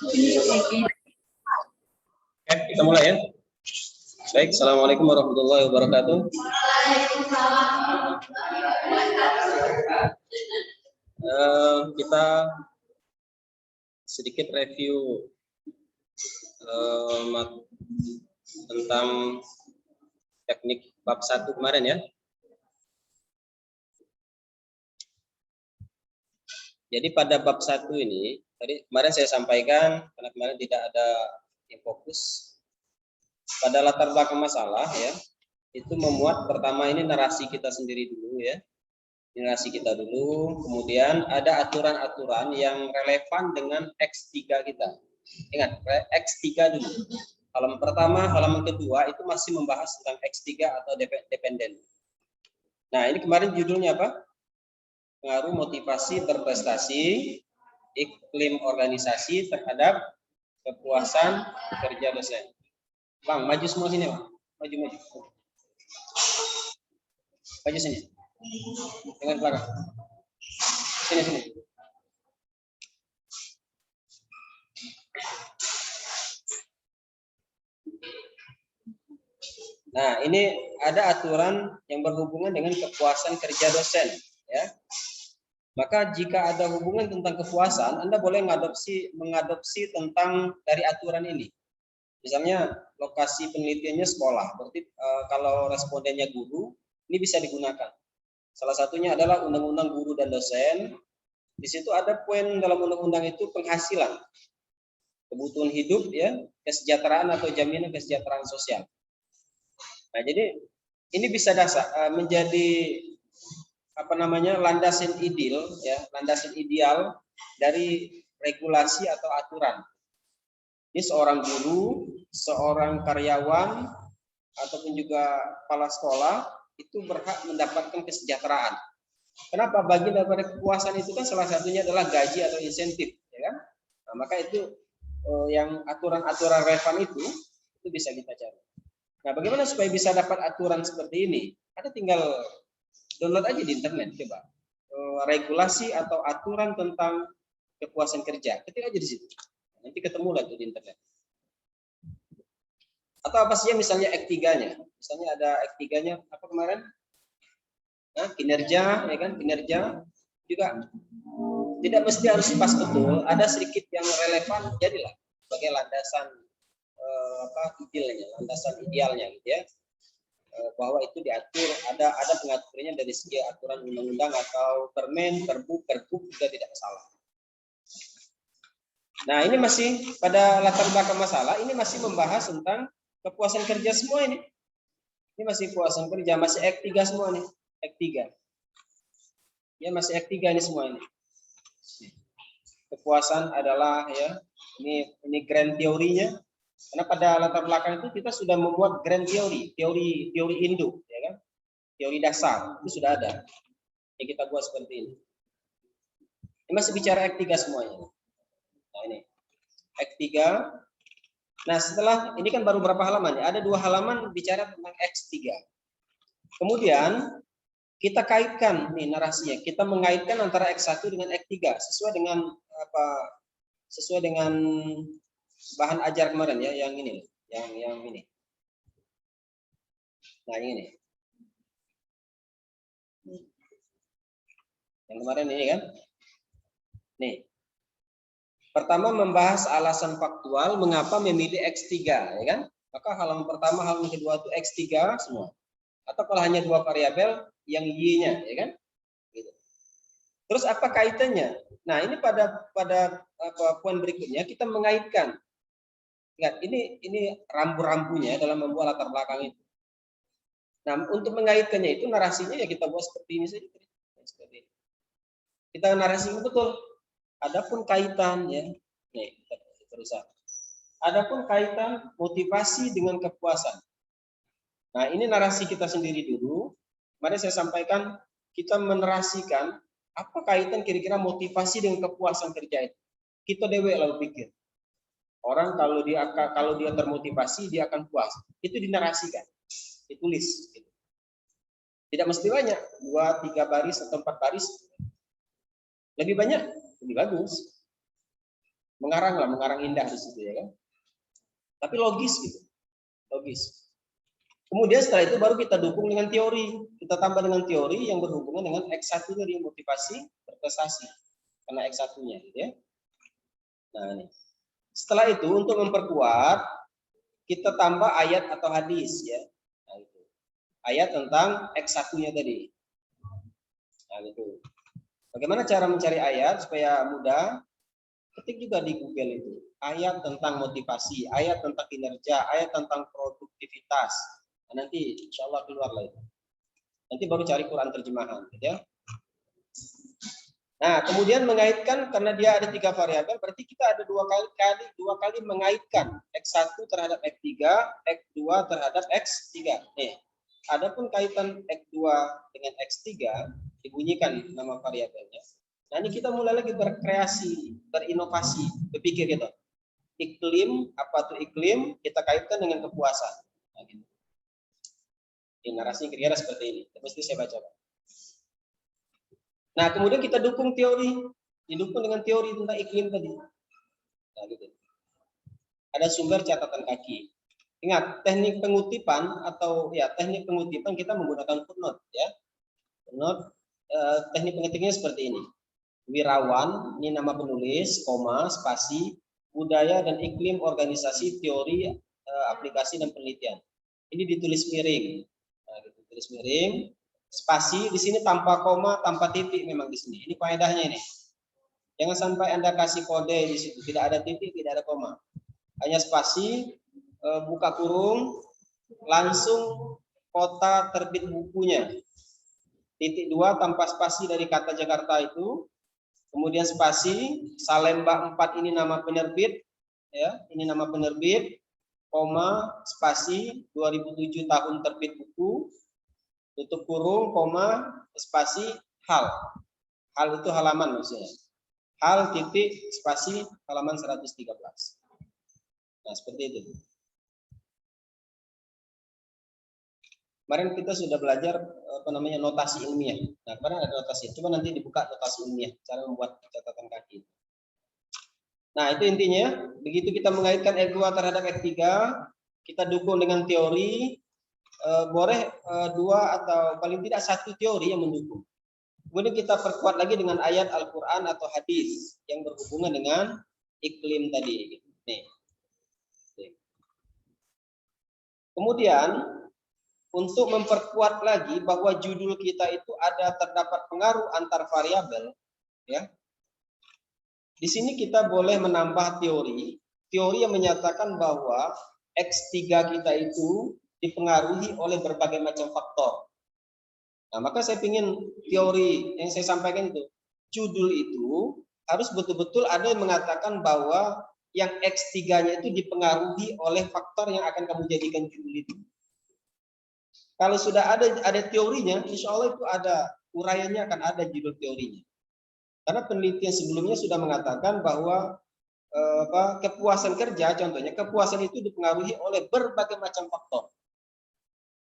Oke, kita mulai ya. Baik, assalamualaikum warahmatullahi wabarakatuh. Kita sedikit review tentang teknik bab 1 kemarin ya. Jadi pada bab 1 ini, tadi kemarin saya sampaikan, karena kemarin tidak ada yang fokus, pada latar belakang masalah ya, itu memuat pertama ini narasi kita sendiri dulu ya. Narasi kita dulu, kemudian ada aturan-aturan yang relevan dengan X3 kita. Ingat, X3 dulu. Halaman pertama, halaman kedua itu masih membahas tentang X3 atau dependen. Nah, ini kemarin judulnya apa? Pengaruh motivasi berprestasi, iklim organisasi terhadap kepuasan kerja dosen. Bang, maju semua sini, Bang. Maju. Maju sini. Dengan belakang. Sini. Nah, ini ada aturan yang berhubungan dengan kepuasan kerja dosen, ya. Maka jika ada hubungan tentang kepuasan, Anda boleh mengadopsi tentang dari aturan ini. Misalnya lokasi penelitiannya sekolah, berarti kalau respondennya guru, ini bisa digunakan. Salah satunya adalah Undang-Undang Guru dan Dosen. Di situ ada poin dalam undang-undang itu penghasilan, kebutuhan hidup, ya, kesejahteraan atau jaminan kesejahteraan sosial. Nah, jadi ini bisa menjadi landasan ideal dari regulasi atau aturan. Ini seorang guru, seorang karyawan, ataupun juga kepala sekolah itu berhak mendapatkan kesejahteraan. Kenapa? Bagian daripada kepuasan itu kan salah satunya adalah gaji atau insentif, ya kan? Nah, maka itu yang aturan-aturan relevan itu bisa kita cari. Nah, bagaimana supaya bisa dapat aturan seperti ini? Ada tinggal download aja di internet, coba regulasi atau aturan tentang kepuasan kerja, ketik aja di situ. Nanti ketemu lah tuh di internet. Atau apa sih misalnya X3-nya? Misalnya ada X3-nya apa kemarin? Nah, kinerja, ya kan? Kinerja juga tidak mesti harus pas betul, ada sedikit yang relevan jadilah sebagai landasan landasan idealnya gitu ya. Bahwa itu diatur, ada pengaturannya dari segi aturan undang-undang atau permen, perbu juga tidak masalah. Nah, ini masih pada latar belakang masalah, ini masih membahas tentang kepuasan kerja semua ini. Ini masih kepuasan kerja, masih X3 semua nih, X3. Ya, masih X3 ini semua ini. Kepuasan adalah ya, ini grand teorinya. Karena pada latar belakang itu kita sudah membuat grand teori induk, ya kan? Teori dasar itu sudah ada. Yang kita buat seperti ini. Ini masih bicara X3 semuanya. Nah, ini X3. Nah, setelah ini kan baru berapa halaman ya? Ada 2 halaman bicara tentang X3. Kemudian kita kaitkan nih narasinya. Kita mengaitkan antara X1 dengan X3 sesuai dengan sesuai dengan bahan ajar kemarin ya, yang ini, yang ini. Nah, ini. Yang kemarin ini kan. Nih. Pertama membahas alasan faktual mengapa memilih X3, ya kan? Maka halaman pertama, halaman kedua itu X3 semua. Atau kalau hanya 2 variabel yang Y-nya, ya kan? Gitu. Terus apa kaitannya? Nah, ini pada poin berikutnya kita mengaitkan. Ingat, ini rambu-rambunya dalam membuat latar belakang itu. Nah, untuk mengaitkannya itu narasinya ya kita buat seperti ini saja. Seperti ini. Kita narasikan betul. Adapun kaitan ya, nih terusan. Adapun kaitan motivasi dengan kepuasan. Nah, ini narasi kita sendiri dulu. Mari saya sampaikan, kita menarasikan apa kaitan kira-kira motivasi dengan kepuasan kerja itu. Kita dewek lalu pikir. Orang kalau dia termotivasi dia akan puas. Itu dinarasikan, ditulis. Tidak mesti banyak, 2-3 baris atau 4 baris. Lebih banyak, lebih bagus. mengarang indah di situ ya kan. Tapi logis gitu, logis. Kemudian setelah itu baru kita dukung dengan teori, kita tambah dengan teori yang berhubungan dengan X1 dari motivasi berprestasi, karena X1-nya gitu ya. Nah, ini. Setelah itu untuk memperkuat kita tambah ayat atau hadis ya. Nah, itu. Ayat tentang X1-nya tadi. Nah, itu. Bagaimana cara mencari ayat supaya mudah? Ketik juga di Google itu. Ayat tentang motivasi, ayat tentang kinerja, ayat tentang produktivitas. Nah, nanti insya Allah keluar lah itu. Nanti baru cari Quran terjemahan, gitu ya. Nah, kemudian mengaitkan karena dia ada 3 variabel, berarti kita ada dua kali mengaitkan X1 terhadap X3, X2 terhadap X3. Nih, adapun kaitan X2 dengan X3 dibunyikan nama variabelnya. Nah, ini kita mulai lagi berkreasi, berinovasi, berpikir gitu. Iklim, apa tuh iklim? Kita kaitkan dengan kepuasan. Nah, gitu. Ini narasi kira-kira seperti ini. Mesti saya baca. Nah, kemudian kita dukung teori, didukung dengan teori tentang iklim tadi. Nah, gitu. Ada sumber catatan kaki. Ingat, teknik pengutipan atau ya teknik pengutipan kita menggunakan footnote ya. Footnote, teknik pengetiknya seperti ini. Wirawan, ini nama penulis, koma, spasi, budaya dan iklim organisasi teori aplikasi dan penelitian. Ini ditulis miring. Nah, ditulis miring. Spasi di sini tanpa koma, tanpa titik memang di sini. Ini faedahnya ini. Jangan sampai Anda kasih kode di situ, tidak ada titik, tidak ada koma. Hanya spasi, buka kurung, langsung kota terbit bukunya. Titik 2 tanpa spasi dari kata Jakarta itu. Kemudian spasi, Salemba 4 ini nama penerbit, ya, ini nama penerbit, koma, spasi, 2007 tahun terbit buku, tutup kurung, koma, spasi, hal. Hal itu halaman maksudnya. Hal titik spasi halaman 113. Nah, seperti itu. Kemarin kita sudah belajar notasi ilmiah. Nah, kemarin ada notasi. Coba nanti dibuka notasi ilmiah, cara membuat catatan kaki. Nah, itu intinya. Begitu kita mengaitkan X2 terhadap X3, kita dukung dengan teori. Boleh 2 atau paling tidak 1 teori yang mendukung. Kemudian kita perkuat lagi dengan ayat Al-Quran atau hadis yang berhubungan dengan iklim tadi. Nih. Kemudian untuk memperkuat lagi bahwa judul kita itu terdapat pengaruh antar variabel, ya. Di sini kita boleh menambah teori yang menyatakan bahwa X3 kita itu dipengaruhi oleh berbagai macam faktor. Nah, maka saya ingin teori yang saya sampaikan itu, judul itu harus betul-betul ada yang mengatakan bahwa yang X3-nya itu dipengaruhi oleh faktor yang akan kamu jadikan judul itu. Kalau sudah ada teorinya, insya Allah itu ada uraiannya, akan ada judul teorinya. Karena penelitian sebelumnya sudah mengatakan bahwa kepuasan kerja, contohnya kepuasan itu dipengaruhi oleh berbagai macam faktor.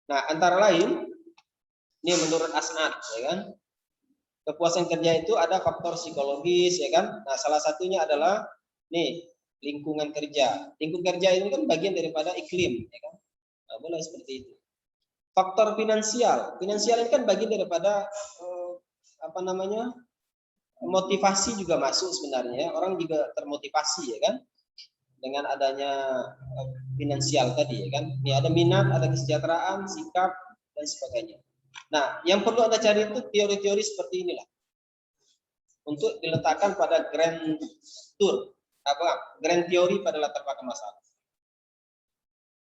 Nah, antara lain, ini menurut Asnad, ya kan, kepuasan kerja itu ada faktor psikologis, ya kan. Nah, salah satunya adalah nih lingkungan kerja. Lingkungan kerja ini kan bagian daripada iklim, ya kan. Nah, boleh seperti itu. Faktor finansial ini kan bagian daripada motivasi juga masuk sebenarnya. Orang juga termotivasi ya kan dengan adanya finansial tadi ya kan. Ini ada minat, ada kesejahteraan, sikap dan sebagainya. Nah, yang perlu Anda cari itu teori-teori seperti inilah untuk diletakkan pada grand teori pada latar belakang masalah.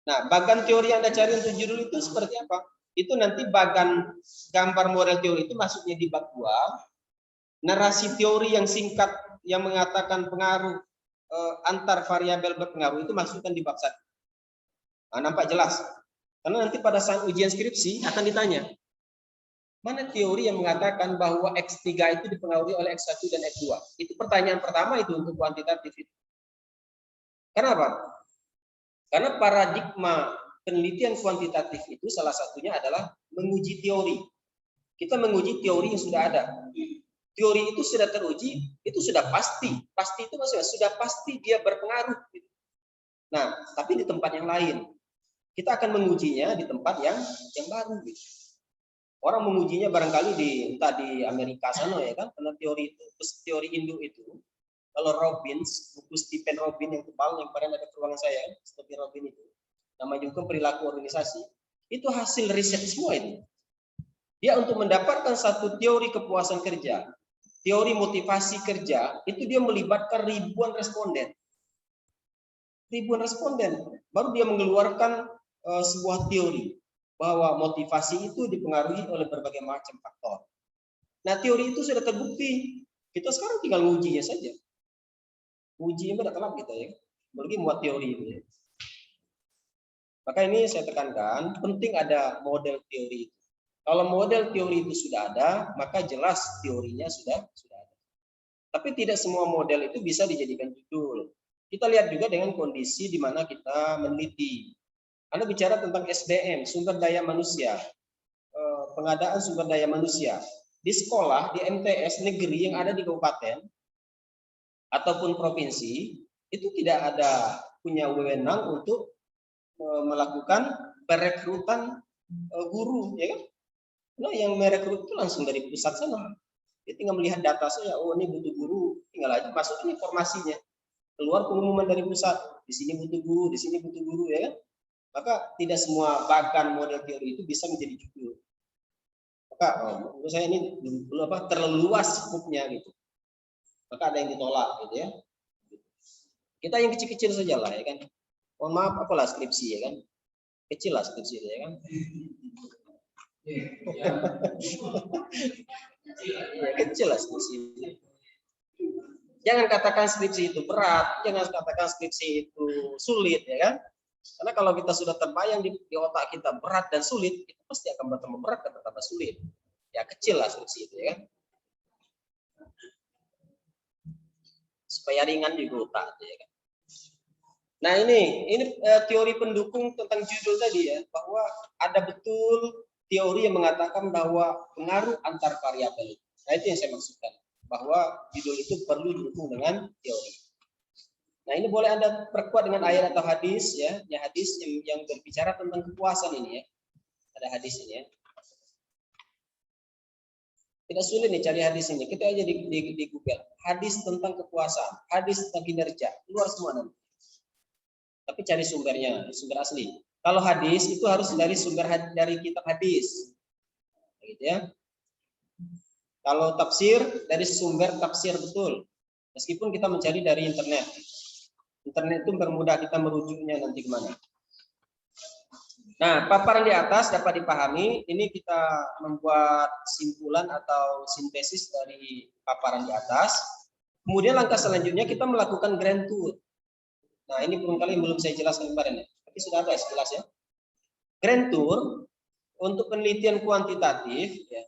Nah, bagan teori yang Anda cari untuk judul itu seperti apa? Itu nanti bagan gambar model teori itu masuknya di bab 2. Narasi teori yang singkat yang mengatakan pengaruh antar variabel berpengaruh itu masukkan di bab 1. Nah, nampak jelas. Karena nanti pada saat ujian skripsi akan ditanya, mana teori yang mengatakan bahwa X3 itu dipengaruhi oleh X1 dan X2? Itu pertanyaan pertama itu untuk kuantitatif. Kenapa? Karena paradigma penelitian kuantitatif itu salah satunya adalah menguji teori. Kita menguji teori yang sudah ada. Teori itu sudah teruji, itu sudah pasti Pasti itu maksudnya sudah pasti dia berpengaruh. Gitu. Nah, tapi di tempat yang lain. Kita akan mengujinya di tempat yang baru. Gitu. Orang mengujinya barangkali entah di Amerika sana ya kan, karena teori Indo itu. Kalau Robbins, buku Stephen Robbins yang tebal yang kemarin ada ke ruangan saya, Stephen Robbins itu, namanya juga perilaku organisasi, itu hasil riset semua itu. Dia untuk mendapatkan satu teori kepuasan kerja, teori motivasi kerja, itu dia melibatkan ribuan responden. Ribuan responden, baru dia mengeluarkan sebuah teori bahwa motivasi itu dipengaruhi oleh berbagai macam faktor. Nah, teori itu sudah terbukti. Kita sekarang tinggal mengujinya saja. Uji itu udah telat gitu ya. Apalagi muat teori itu ya. Maka ini saya tekankan, penting ada model teori itu. Kalau model teori itu sudah ada, maka jelas teorinya sudah ada. Tapi tidak semua model itu bisa dijadikan judul. Kita lihat juga dengan kondisi di mana kita meneliti. Anda bicara tentang SDM, sumber daya manusia, pengadaan sumber daya manusia. Di sekolah, di MTS negeri yang ada di kabupaten, ataupun provinsi, itu tidak ada punya wewenang untuk melakukan perekrutan guru, ya kan? Nah, yang merekrut itu langsung dari pusat sana. Dia tinggal melihat data saya, oh ini butuh guru, tinggal aja masukin informasinya. Keluar pengumuman dari pusat, di sini butuh guru, di sini butuh guru, ya kan? Maka tidak semua bahkan model teori itu bisa menjadi judul. Maka menurut saya ini terlalu luas skupnya gitu. Maka ada yang ditolak gitu ya. Kita yang kecil-kecil saja lah ya kan. Mohon maaf apalah skripsi ya kan. Kecil lah skripsi ya kan. Ya, kecil lah skripsi. Jangan katakan skripsi itu berat, jangan katakan skripsi itu sulit ya kan. Karena kalau kita sudah terbayang di otak kita berat dan sulit, itu pasti akan bertambah berat dan bertambah sulit. Ya kecil lah skripsi itu ya kan. Supaya ringan juga otak ya kan. Nah ini teori pendukung tentang judul tadi ya, bahwa ada betul teori yang mengatakan bahwa pengaruh antar variabel. Nah itu yang saya maksudkan, bahwa judul itu perlu didukung dengan teori. Nah ini boleh Anda perkuat dengan ayat atau hadis ya, hadis yang berbicara tentang kepuasan ini ya. Ada hadis ini ya. Tidak sulit nih cari hadis ini. Kita aja di Google. Hadis tentang kepuasan, hadis tentang kinerja, keluar semua nanti. Tapi cari sumbernya, sumber asli. Kalau hadis itu harus dari dari kitab hadis. Gitu ya. Kalau tafsir dari sumber tafsir betul. Meskipun kita mencari dari internet. Internet itu bermudah kita merujuknya nanti kemana. Nah, paparan di atas dapat dipahami. Ini kita membuat simpulan atau sintesis dari paparan di atas. Kemudian langkah selanjutnya kita melakukan grand tour. Nah, ini barangkali belum saya jelaskan kemarin ya. Tapi sudah ada jelas ya. Grand tour untuk penelitian kuantitatif ya.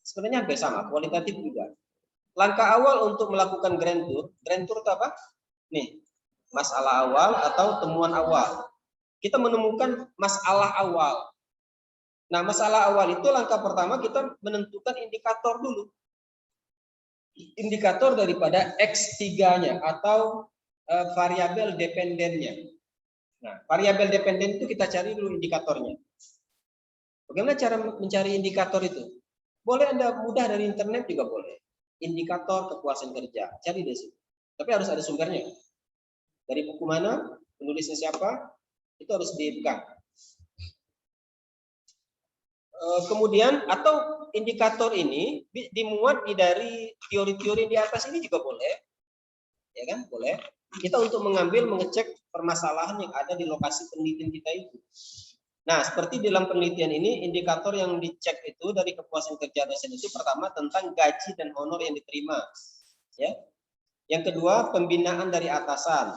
Sebenarnya hampir sama, kualitatif juga. Langkah awal untuk melakukan grand tour itu apa? Nih, masalah awal atau temuan awal. Kita menemukan masalah awal. Nah, masalah awal itu langkah pertama kita menentukan indikator dulu. Indikator daripada X3-nya atau variabel dependennya. Nah, variabel dependen itu kita cari dulu indikatornya. Bagaimana cara mencari indikator itu? Boleh Anda mudah dari internet juga boleh. Indikator kepuasan kerja, cari di situ. Tapi harus ada sumbernya. Dari buku mana, penulisnya siapa, itu harus dipegang. Kemudian atau indikator ini dimuat dari teori-teori di atas ini juga boleh, ya kan? Boleh. Kita untuk mengecek permasalahan yang ada di lokasi penelitian kita itu. Nah, seperti dalam penelitian ini, indikator yang dicek itu dari kepuasan kerja dosen itu pertama tentang gaji dan honor yang diterima, ya. Yang kedua, pembinaan dari atasan.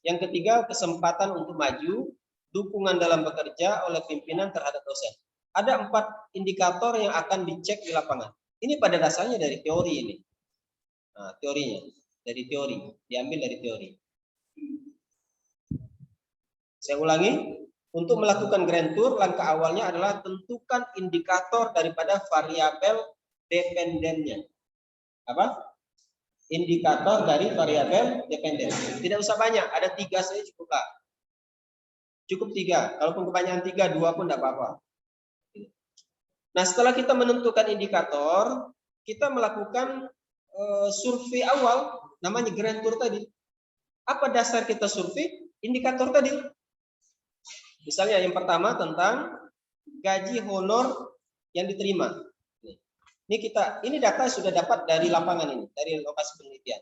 Yang ketiga, kesempatan untuk maju, dukungan dalam bekerja oleh pimpinan terhadap dosen. Ada 4 indikator yang akan dicek di lapangan. Ini pada dasarnya dari teori ini. Nah, teorinya dari teori, diambil dari teori. Saya ulangi. Untuk melakukan grand tour, langkah awalnya adalah tentukan indikator daripada variabel dependennya. Apa? indikator dari variabel dependen. Tidak usah banyak, ada 3 saja cukup lah. Cukup 3. Kalaupun kebanyakan 3, 2 pun tidak apa-apa. Nah, setelah kita menentukan indikator, kita melakukan survei awal, namanya grand tour tadi. Apa dasar kita survei? Indikator tadi. Misalnya yang pertama tentang gaji honor yang diterima. Ini data sudah dapat dari lapangan ini, dari lokasi penelitian.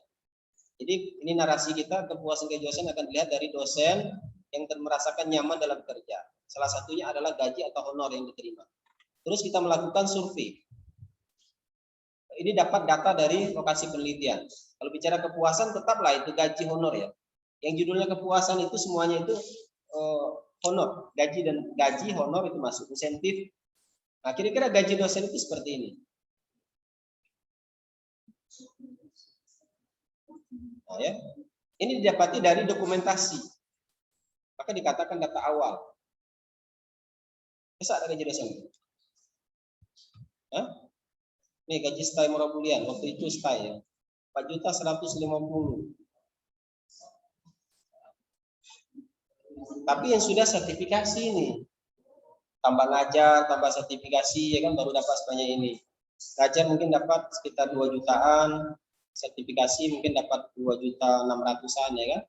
Jadi ini narasi kita, kepuasan gaji dosen akan dilihat dari dosen yang merasakan nyaman dalam kerja. Salah satunya adalah gaji atau honor yang diterima. Terus kita melakukan survei. Ini dapat data dari lokasi penelitian. Kalau bicara kepuasan, tetaplah itu gaji honor ya. Yang judulnya kepuasan itu semuanya itu honor, gaji honor itu masuk, insentif. Nah, kira-kira gaji dosen itu seperti ini. Nah, ya. Ini didapati dari dokumentasi. Maka dikatakan data awal. Bisa ada gaji dosen? Hah? Nih gaji stay murah bulian, waktu itu stay ya. 4.150.000. Tapi yang sudah sertifikasi ini, tambah ngajar, tambah sertifikasi ya kan baru dapat sebanyak ini. Ngajar mungkin dapat sekitar 2 jutaan, sertifikasi mungkin dapat 2.600.000-an ya kan.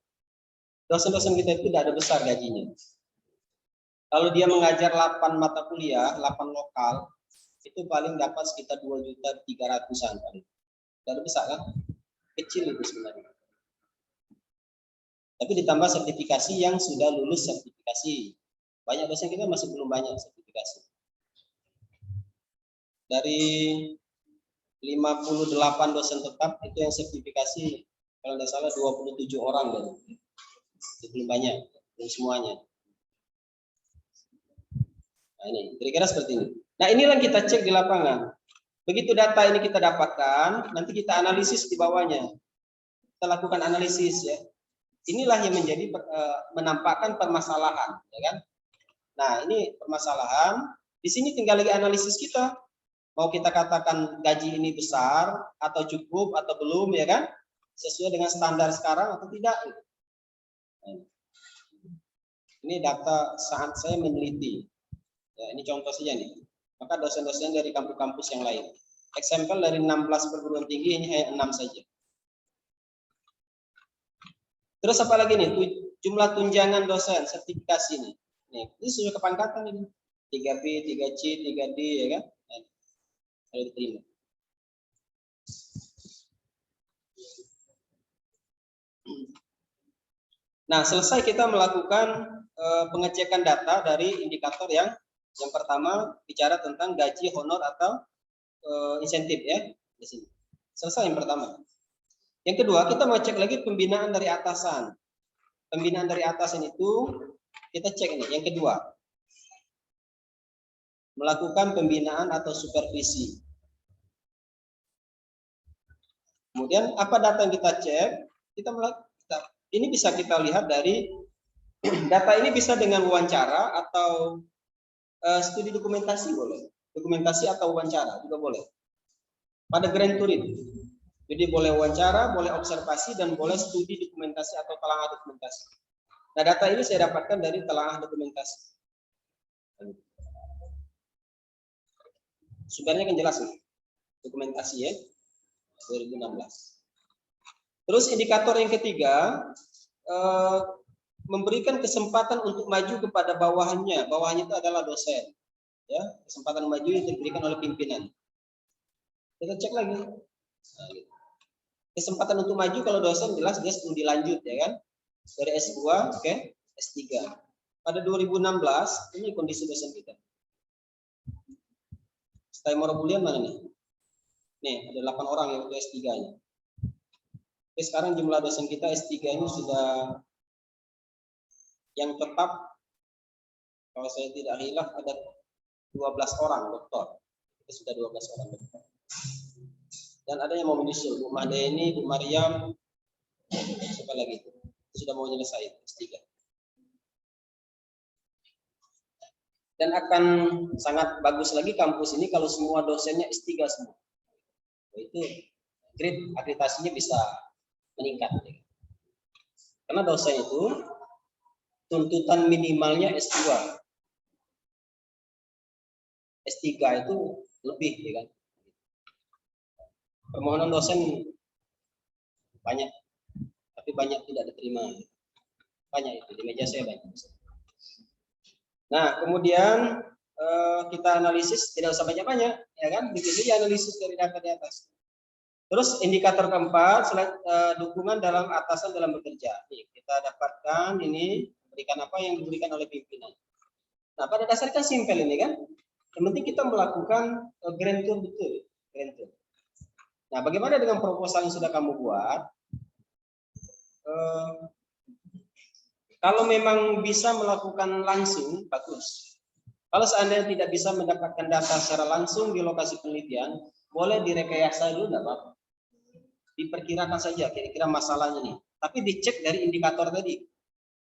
Dosen-dosen kita itu tidak ada besar gajinya. Kalau dia mengajar 8 mata kuliah, 8 lokal, itu paling dapat sekitar 2.300.000-an paling. Tidak besar kan? Kecil itu sebenarnya. Tapi ditambah sertifikasi yang sudah lulus sertifikasi. Banyak dosen kita masih belum banyak sertifikasi. Dari 58 dosen tetap itu yang sertifikasi kalau tidak salah 27 orang baru. Itu belum banyak, belum semuanya. Nah ini, kira-kira seperti ini. Nah inilah yang kita cek di lapangan. Begitu data ini kita dapatkan, nanti kita analisis di bawahnya. Kita lakukan analisis ya. Inilah yang menjadi menampakkan permasalahan, ya kan? Nah ini permasalahan. Di sini tinggal lagi analisis kita. Mau kita katakan gaji ini besar atau cukup atau belum, ya kan? Sesuai dengan standar sekarang atau tidak? Ini data saat saya meneliti. Ya, ini contoh saja nih. Maka dosen-dosen dari kampus-kampus yang lain. Eksempel dari 16 perguruan tinggi ini hanya 6 saja. Terus apa lagi nih? Jumlah tunjangan dosen sertifikasi ini. Nih, ini sudah kepangkatan ini. 3B, 3C, 3D ya kan? Kalau diterima. Nah, selesai kita melakukan pengecekan data dari indikator yang pertama bicara tentang gaji, honor atau insentif ya di sini. Selesai yang pertama. Yang kedua, kita mau cek lagi pembinaan dari atasan. Pembinaan dari atasan itu kita cek ini. Yang kedua, melakukan pembinaan atau supervisi. Kemudian apa data yang kita cek? Ini bisa kita lihat dari data ini bisa dengan wawancara atau studi dokumentasi boleh. Dokumentasi atau wawancara juga boleh. Pada grand tour itu. Jadi boleh wawancara, boleh observasi, dan boleh studi dokumentasi atau telanga dokumentasi. Nah data ini saya dapatkan dari telanga dokumentasi. Sumbernya kan jelas nih. Dokumentasi ya. 2016. Terus indikator yang ketiga, memberikan kesempatan untuk maju kepada bawahannya. Bawahannya itu adalah dosen. Ya, kesempatan maju yang diberikan oleh pimpinan. Kita cek lagi. Nah, gitu. Kesempatan untuk maju kalau dosen jelas dia studi lanjut ya kan. Dari S2 ke S3. Pada 2016 ini kondisi dosen kita. Stay bulian mana nih? Nih, ada 8 orang yang untuk S3-nya. Oke, sekarang jumlah dosen kita S3-nya sudah yang tetap, kalau saya tidak hilaf, ada 12 orang doktor. Kita sudah 12 orang doktor. Dan ada yang mau menyusul, Bu Madeni, Bu Mariam, siapa lagi? Sudah mau menyelesaikan S3. Dan akan sangat bagus lagi kampus ini kalau semua dosennya S3 semua. Itu grade akreditasinya bisa meningkat. Karena dosen itu tuntutan minimalnya S2. S3 itu lebih, ya kan? Permohonan dosen banyak, tapi banyak tidak diterima. Banyak itu, di meja saya banyak. Nah, kemudian kita analisis, tidak usah banyak-banyak, ya kan? Bikin saja analisis dari data di atas. Terus indikator keempat, dukungan dalam atasan dalam bekerja. Nih, kita dapatkan ini, berikan apa yang diberikan oleh pimpinan. Nah, pada dasarnya kan simpel ini kan. Yang penting kita melakukan grand tour betul, grand tour. Nah, bagaimana dengan proposal yang sudah kamu buat? Kalau memang bisa melakukan langsung, bagus. Kalau seandainya tidak bisa mendapatkan data secara langsung di lokasi penelitian, boleh direkayasa dulu, tidak apa-apa. Diperkirakan saja kira-kira masalahnya nih. Tapi dicek dari indikator tadi.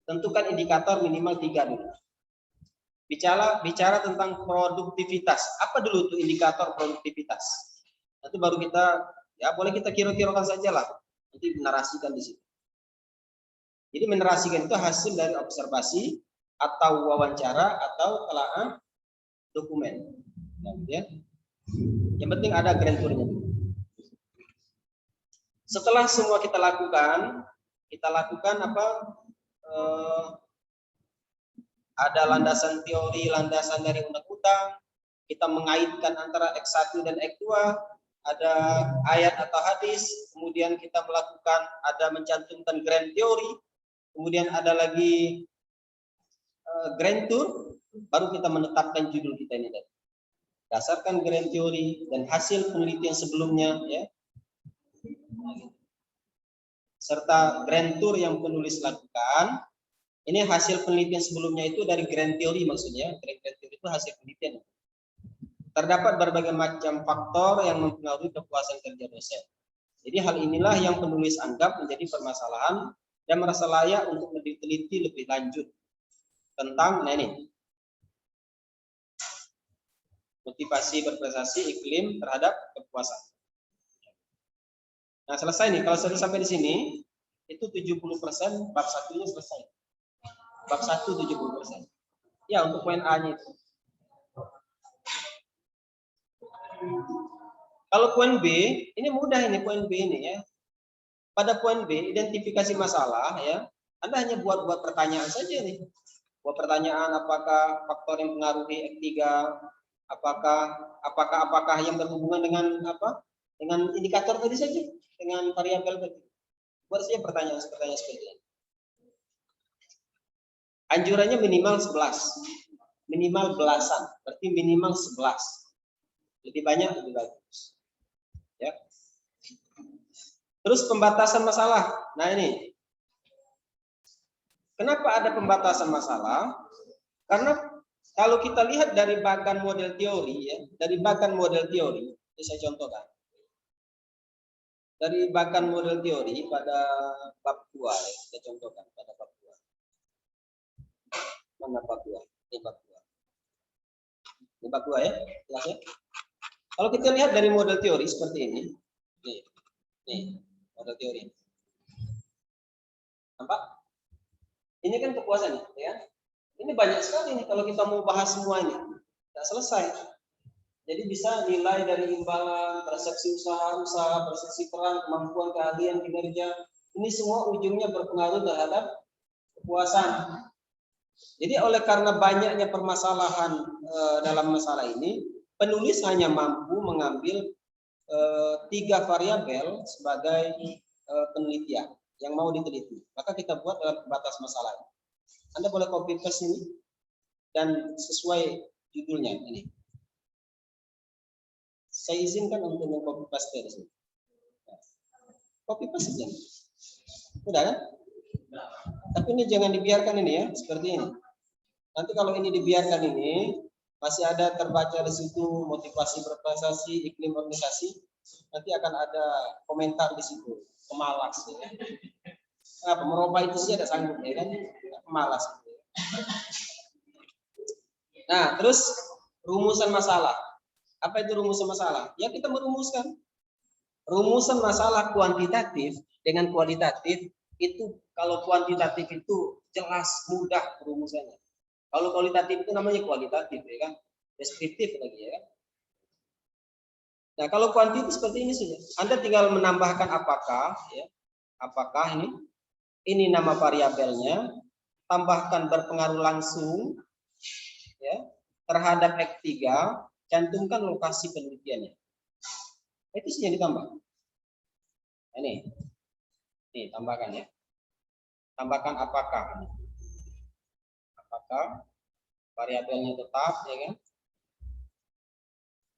Tentukan indikator minimal 3 dulu. Bicara tentang produktivitas. Apa dulu tuh indikator produktivitas? Nanti baru kita, ya boleh kita kira-kirakan saja lah. Nanti narasikan di situ. Jadi menerasikan itu hasil dari observasi atau wawancara atau telaah dokumen. Nah, ya. Yang penting ada grand tour-nya. Setelah semua kita lakukan apa? Ada landasan teori, landasan dari undang-undang. Kita mengaitkan antara X1 dan X2. Ada ayat atau hadis. Kemudian kita melakukan, ada mencantumkan grand teori. Kemudian ada lagi grand tour, baru kita menetapkan judul kita ini tadi. Dasarkan grand teori dan hasil penelitian sebelumnya, ya, serta grand tour yang penulis lakukan. Ini hasil penelitian sebelumnya itu dari grand teori maksudnya. Grand teori itu hasil penelitian. Terdapat berbagai macam faktor yang mempengaruhi kepuasan kerja dosen. Jadi hal inilah yang penulis anggap menjadi permasalahan dan merasa layak untuk diteliti lebih lanjut tentang ini motivasi berprestasi iklim terhadap kepuasan. Nah, selesai nih. Kalau sudah sampai di sini itu 70% bab 1-nya selesai. Bab 1 70%. Ya, untuk poin A-nya itu. Kalau poin B, ini mudah ini poin B ini ya. Pada poin B, identifikasi masalah ya. Anda hanya buat pertanyaan saja nih. Buat pertanyaan apakah faktor yang mempengaruhi X3, apakah yang berhubungan dengan apa? Dengan indikator tadi saja, dengan variabel tadi. Buat saja pertanyaan seperti ini. Anjurannya minimal 11. Minimal belasan, berarti minimal 11. Lebih banyak lebih bagus. Ya. Terus pembatasan masalah. Nah, ini. Kenapa ada pembatasan masalah? Karena kalau kita lihat dari bagan model teori ya, dari bagan model teori, ini saya contohkan. Dari bagan model teori pada bab 2 ya, saya contohkan pada bab 2. Mana bab 2? Ini bab 2. Ini bab 2 ya, kelasnya. Kalau kita lihat dari model teori seperti ini. Nih, model teori. Nampak? Ini kan kepuasan ya. Ini banyak sekali nih kalau kita mau bahas semua ini. Tidak selesai. Jadi bisa nilai dari imbalan, persepsi usaha, persepsi peran, kemampuan, keahlian, kinerja. Ini semua ujungnya berpengaruh terhadap kepuasan. Jadi oleh karena banyaknya permasalahan dalam masalah ini, penulis hanya mampu mengambil 3 variabel sebagai penelitian yang mau diteliti. Maka kita buat dalam batas masalah. Anda boleh copy paste ini dan sesuai judulnya ini. Saya izinkan untuk meng-copy paste di sini. Copy paste saja. Udah kan? Tapi ini jangan dibiarkan ini ya, seperti ini. Nanti kalau ini dibiarkan ini, masih ada terbaca di situ motivasi berprestasi, iklim organisasi, nanti akan ada komentar di situ, pemalas ya. Nah, merubah itu sih ada sanggup ya kan, pemalas. Nah, terus rumusan masalah. Apa itu rumusan masalah? Ya kita merumuskan. Rumusan masalah kuantitatif dengan kualitatif itu, kalau kuantitatif itu jelas mudah rumusannya. Kalau kualitatif itu namanya kualitatif, ya kan? Deskriptif lagi, ya kan? Nah, kalau kuantitatif seperti ini saja. Anda tinggal menambahkan apakah, ya, apakah ini nama variabelnya, tambahkan berpengaruh langsung, ya, terhadap X3, cantumkan lokasi penelitiannya. Itu saja yang ditambah. Ini tambahkan, ya. Tambahkan apakah. Apakah variabelnya tetap, ya kan?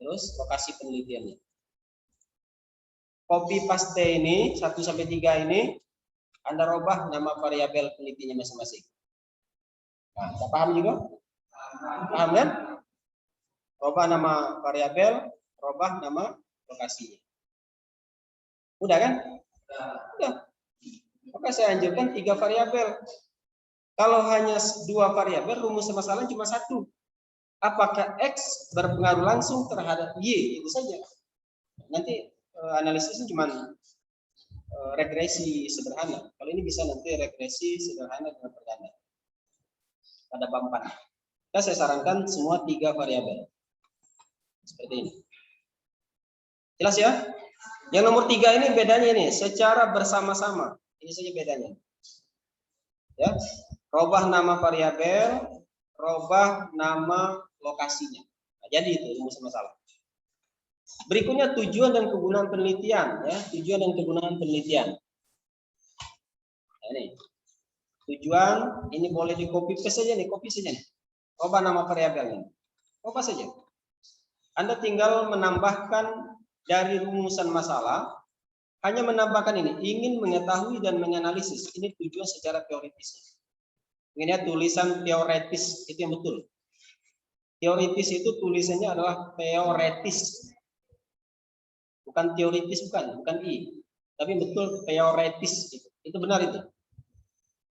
Terus lokasi penelitiannya. Copy paste ini 1 sampai 3 ini Anda robah nama variabel penelitiannya masing-masing. Nah, Anda paham juga? Paham kan? Robah nama variabel, robah nama lokasinya. Udah kan? Udah. Maka saya anjurkan 3 variabel. Kalau hanya 2 variabel, rumus masalah cuma 1. Apakah X berpengaruh langsung terhadap Y? Itu saja. Nanti analisisnya cuma regresi sederhana. Kalau ini bisa nanti regresi sederhana dengan berganda pada bab 4. Nah, saya sarankan semua 3 variabel. Seperti ini. Jelas ya? Yang nomor 3 ini bedanya ini secara bersama-sama. Ini saja bedanya. Ya. Robah nama variabel, robah nama lokasinya. Nah, jadi itu rumus masalah. Berikutnya tujuan dan kegunaan penelitian, ya. Tujuan dan kegunaan penelitian. Nah, ini. Tujuan ini boleh di copy paste saja nih, copy saja nih. Robah nama variabelnya. Robah saja. Anda tinggal menambahkan dari rumusan masalah, hanya menambahkan ini, ingin mengetahui dan menganalisis. Ini tujuan secara teoritis. Ini tulisan teoritis, itu yang betul. Teoritis itu tulisannya adalah teoritis. Bukan teoritis, bukan I. Tapi betul teoritis. Itu benar itu.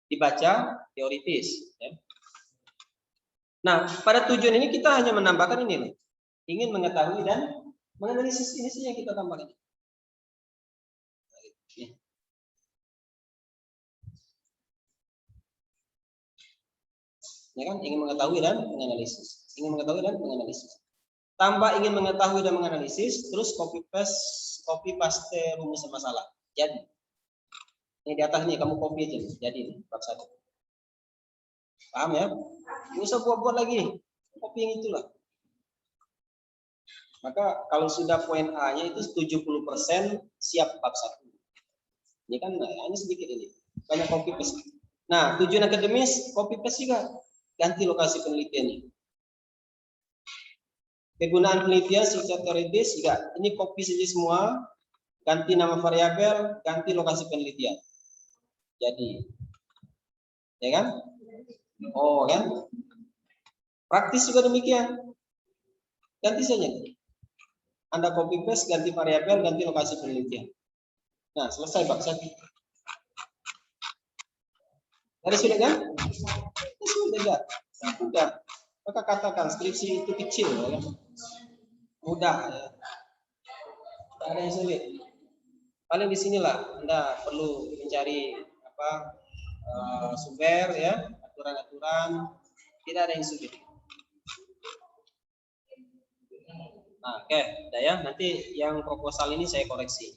Dibaca teoritis. Ya. Nah, pada tujuan ini kita hanya menambahkan ini. Ingin mengetahui dan menganalisis, ini sih yang kita tambahkan. Ya kan, ingin mengetahui dan menganalisis. Ingin mengetahui dan menganalisis. Tambah ingin mengetahui dan menganalisis, terus copy paste rumus masalah. Jadi ini di atas nih, kamu copy aja. Jadi ini bab 1. Paham ya? Nggak usah buat-buat lagi. Copy yang itulah. Maka kalau sudah poin A-nya itu 70% siap bab 1. Ini kan hanya sedikit ini. Banyak copy paste. Nah, tujuan akademis copy paste juga. Ganti lokasi penelitiannya. Kegunaan penelitian secara teoritis juga. Ini copy saja semua. Ganti nama variabel, ganti lokasi penelitian. Jadi, ya kan? Oh, kan? Praktis juga demikian. Ganti saja. Anda copy paste, ganti variabel, ganti lokasi penelitian. Nah, selesai bab 1. Ada sudah kan? Sudah. Sudah. Maka katakan skripsi itu kecil, ya. Mudah. Ya. Tidak ada yang sulit. Paling di sinilah Anda perlu mencari sumber, ya, aturan-aturan. Tidak ada yang sulit. Nah, oke, udah ya. Nanti yang proposal ini saya koreksi.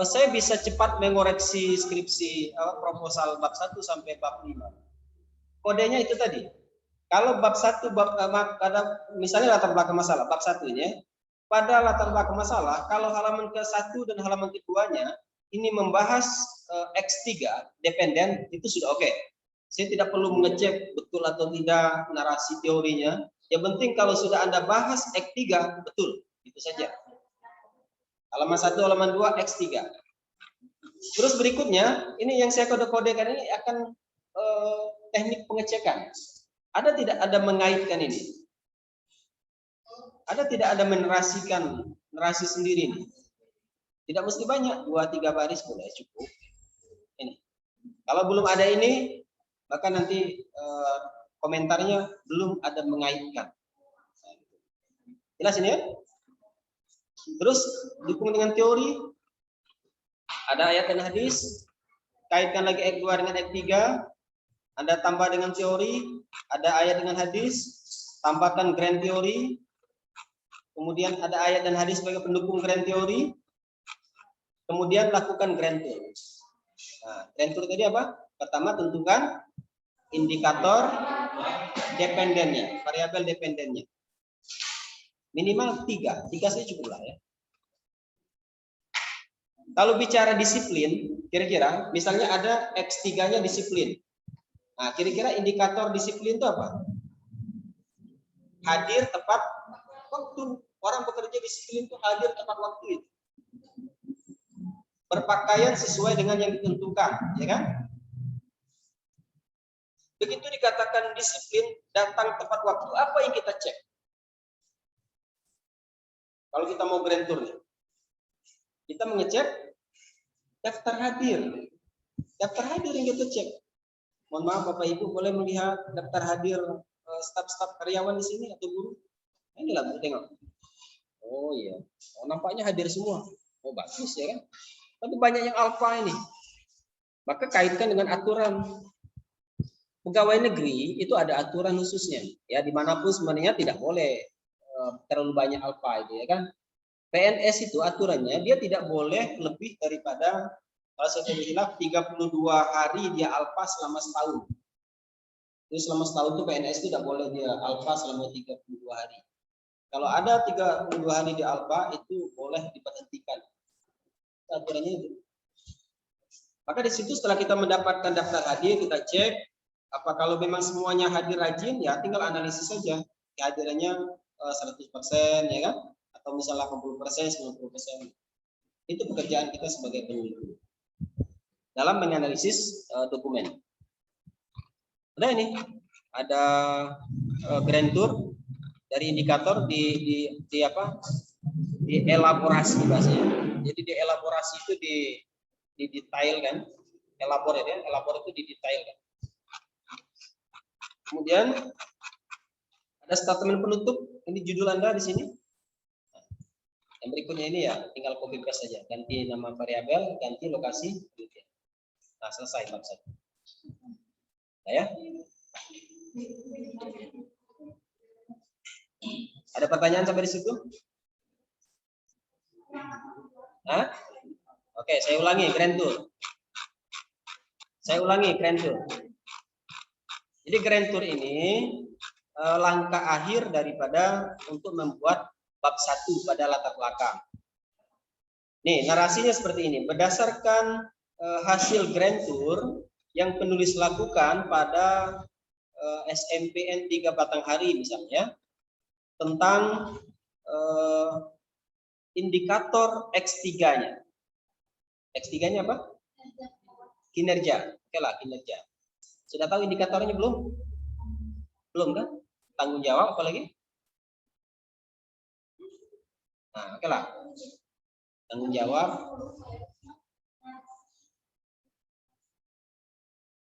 Saya bisa cepat mengoreksi skripsi proposal bab 1 sampai bab 5. Kodenya itu tadi. Kalau bab 1 misalnya latar belakang masalah bab 1 ini, pada latar belakang masalah kalau halaman ke-1 dan halaman keduanya ini membahas X3 dependen, itu sudah oke. Saya tidak perlu mengecek betul atau tidak narasi teorinya. Yang penting kalau sudah Anda bahas X3 betul, itu saja. Halaman 1, halaman 2, X3. Terus berikutnya, ini yang saya kode-kodekan ini akan teknik pengecekan. Ada tidak ada mengaitkan ini? Ada tidak ada menerasikan narasi sendiri ini? Tidak mesti banyak, 2-3 baris boleh cukup. Ini. Kalau belum ada ini, maka nanti komentarnya belum ada mengaitkan. Jelas ini ya? Terus dukung dengan teori, ada ayat dan hadis, kaitkan lagi ayat 2 dengan ayat 3, Anda tambah dengan teori, ada ayat dengan hadis, tambahkan grand teori, kemudian ada ayat dan hadis sebagai pendukung grand teori, kemudian lakukan grand tour. Nah, grand tour tadi apa? Pertama, tentukan indikator dependennya, variabel dependennya. Minimal 3 saja cukup lah ya. Kalau bicara disiplin, kira-kira misalnya ada X3-nya disiplin. Nah, kira-kira indikator disiplin itu apa? Hadir tepat waktu. Orang bekerja disiplin itu hadir tepat waktu itu. Berpakaian sesuai dengan yang ditentukan, ya kan? Begitu dikatakan disiplin, datang tepat waktu, apa yang kita cek? Kalau kita mau grand tour nih, kita mengecek daftar hadir. Daftar hadir yang kita cek. Mohon maaf Bapak Ibu, boleh melihat daftar hadir staf-staf karyawan di sini atau guru? Inilah Bu, tengok. Oh iya, nampaknya hadir semua. Oh bagus ya kan? Tapi banyak yang alfa ini. Maka kaitkan dengan aturan. Pegawai negeri itu ada aturan khususnya. Ya dimanapun sebenarnya tidak boleh terlalu banyak alfa itu ya kan. PNS itu aturannya dia tidak boleh lebih daripada kalau saya tidak hilaf 32 hari dia alfa selama setahun. Jadi selama setahun itu PNS itu tidak boleh dia alfa selama 32 hari. Kalau ada 32 hari di alfa itu boleh diberhentikan. Aturannya itu. Maka di situ setelah kita mendapatkan daftar hadir, kita cek apa kalau memang semuanya hadir rajin, ya tinggal analisis saja kehadirannya 100% ya kan, atau misalnya 80%, 90%. Itu pekerjaan kita sebagai peneliti dalam menganalisis dokumen. Udah ini ada grand tour dari indikator di apa? Di elaborasi bahasanya. Jadi di elaborasi itu di detail kan. Elabor ya, elabor itu di detail kan. Kemudian ada statement penutup, ini judul Anda di sini. Yang berikutnya ini ya, tinggal copy paste saja, ganti nama variabel, ganti lokasi, nah selesai bab 1. Nah, ya. Ada pertanyaan sampai di situ? Hah? Oke, saya ulangi grand tour. Jadi grand tour ini langkah akhir daripada untuk membuat bab 1 pada latar belakang. Nih, narasinya seperti ini. Berdasarkan hasil grand tour yang penulis lakukan pada SMPN 3 Batanghari misalnya, tentang indikator X3-nya. X3-nya apa? Kinerja. Oke lah, kinerja. Sudah tahu indikatornya belum? Belum kan? Tanggung jawab apalagi? Nah, oke lah. Tanggung jawab.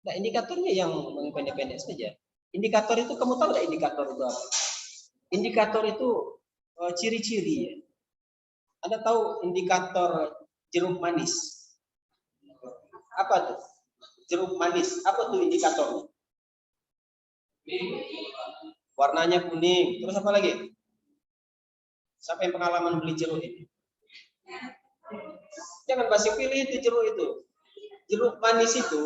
Nah, indikatornya yang pendek-pendek saja. Indikator itu, kamu tahu nggak indikator itu apa? Indikator itu ciri-ciri ya. Anda tahu indikator jeruk manis? Apa tuh? Jeruk manis. Apa tuh indikatornya? Warnanya kuning. Terus apa lagi? Siapa yang pengalaman beli jeruk ini? Jangan basi pilih itu jeruk itu. Jeruk manis itu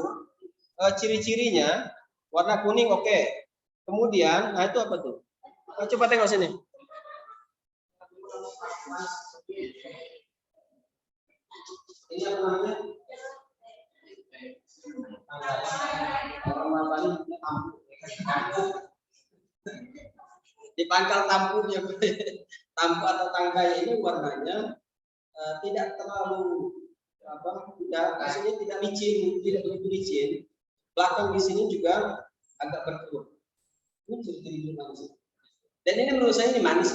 ciri-cirinya warna kuning oke. Kemudian, nah itu apa tuh? Coba tengok sini. Ini apa namanya? Di pangkal tampunya, tampu atau tangkai ini warnanya tidak terlalu maksudnya tidak licin, tidak begitu licin. Belakang di sini juga agak berkerut. Ini ciri-ciri manis. Dan ini menurut saya ini manis.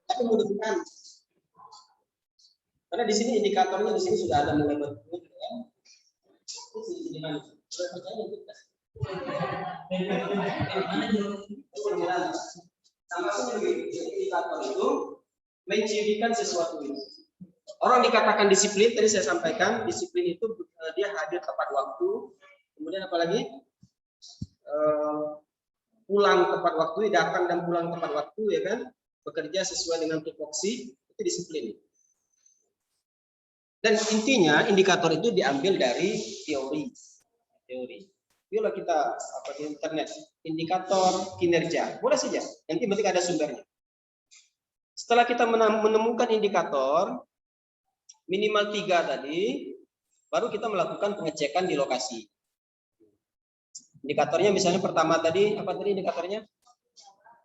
Tapi mudah-mudahan. Karena di sini indikatornya di sini sudah ada mulai berkerut ya. Ini ciri-ciri manis. Saya percaya kita. Sama-sama begitu. Jadi indikator itu mencirikan sesuatu itu. Orang dikatakan disiplin, tadi saya sampaikan, disiplin itu dia hadir tepat waktu. Kemudian apalagi pulang tepat waktu, datang dan pulang tepat waktu, ya kan? Bekerja sesuai dengan tupoksi, itu disiplin. Dan intinya indikator itu diambil dari teori. Bila kita di internet, indikator kinerja, boleh saja. Nanti berarti ada sumbernya. Setelah kita menemukan indikator minimal 3 tadi, baru kita melakukan pengecekan di lokasi. Indikatornya misalnya pertama tadi, apa tadi indikatornya?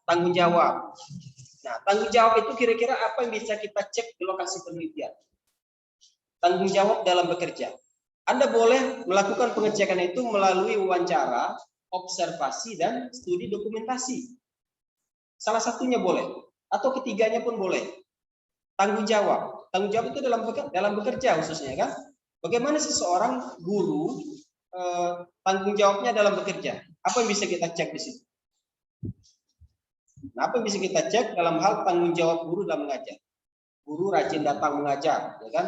Tanggung jawab. Nah, tanggung jawab itu kira-kira apa yang bisa kita cek di lokasi penelitian? Tanggung jawab dalam bekerja. Anda boleh melakukan pengecekan itu melalui wawancara, observasi, dan studi dokumentasi. Salah satunya boleh, atau ketiganya pun boleh. Tanggung jawab. Tanggung jawab itu dalam bekerja khususnya, kan? Bagaimana seseorang guru tanggung jawabnya dalam bekerja? Apa yang bisa kita cek di situ? Nah, apa yang bisa kita cek dalam hal tanggung jawab guru dalam mengajar? Guru rajin datang mengajar, ya kan?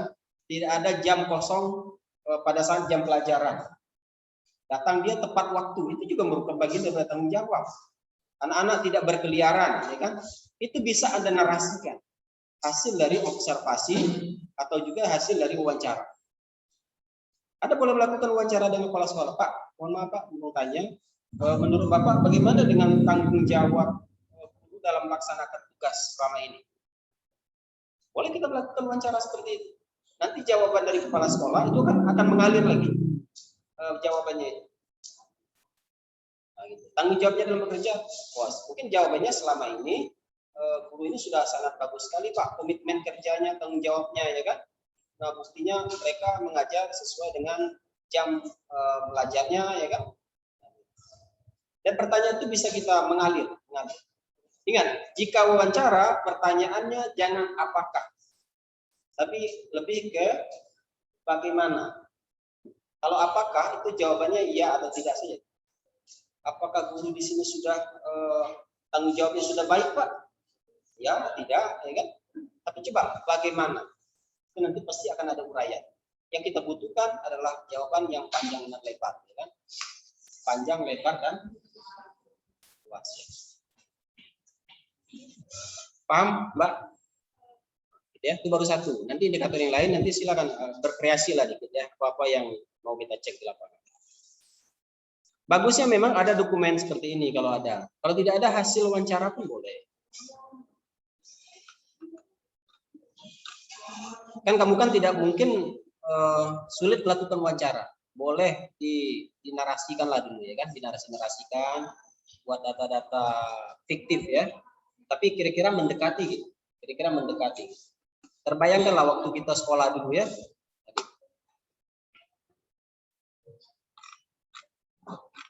Tidak ada jam kosong pada saat jam pelajaran. Datang dia tepat waktu, itu juga merupakan bagian dari tanggung jawab. Anak-anak tidak berkeliaran, ya kan? Itu bisa Anda narasikan. Hasil dari observasi atau juga hasil dari wawancara. Anda boleh melakukan wawancara dengan kepala sekolah. Pak, mohon maaf Pak, mau tanya, menurut Bapak bagaimana dengan tanggung jawab guru dalam melaksanakan tugas selama ini? Boleh kita melakukan wawancara seperti itu. Nanti jawaban dari kepala sekolah itu kan akan mengalir lagi jawabannya itu. Nah, gitu. Tanggung jawabnya dalam bekerja, mungkin jawabannya selama ini guru ini sudah sangat bagus sekali Pak, komitmen kerjanya, tanggung jawabnya, ya kan? Nah, buktinya mereka mengajar sesuai dengan jam belajarnya, ya kan? Dan pertanyaan itu bisa kita mengalir. Ingat, jika wawancara pertanyaannya jangan apakah, tapi lebih ke bagaimana. Kalau apakah itu jawabannya iya atau tidak saja. Apakah guru di sini sudah tanggung jawabnya sudah baik Pak? Ya, tidak, ya kan? Tapi coba bagaimana? Itu nanti pasti akan ada uraian. Yang kita butuhkan adalah jawaban yang panjang dan lebar, ya kan? Panjang, lebar, dan luas. Paham, Mbak? Ya, itu baru satu. Nanti indikator yang lain nanti silakan berkreasi lah dikit ya, apa-apa yang mau kita cek di lapangan. Bagusnya memang ada dokumen seperti ini kalau ada. Kalau tidak ada hasil wawancara pun boleh. Kan kamu kan tidak mungkin sulit melakukan wawancara. Boleh dinarasikan lah dulu, ya kan? Dinarasikan, buat data-data fiktif ya. Tapi kira-kira mendekati gitu. Kira-kira mendekati. Terbayangkanlah waktu kita sekolah dulu ya.